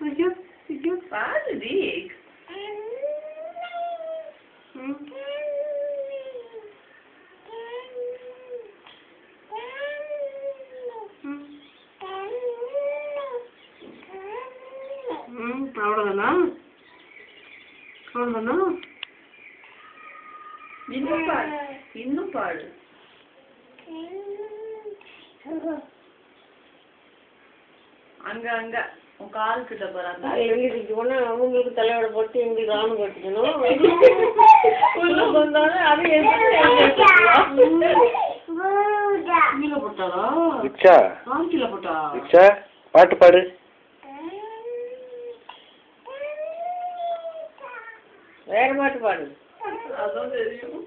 ஐயோ ஐயோ பாருடி. அவ்வளோதானா அவ்வளோதானா இன்னும் பாடு இன்னும் பாடு. அங்க அங்க உன் கால் கிட்ட போறாங்க. அவங்களுக்கு தலையோட போட்டு எங்களுக்கு ராணு கட்டிக்கணும். கீழே போட்டாளா கீழே போட்டா பாட்டு பாடு. வேற பாட்டு பாடு. அதான் தெரியும்.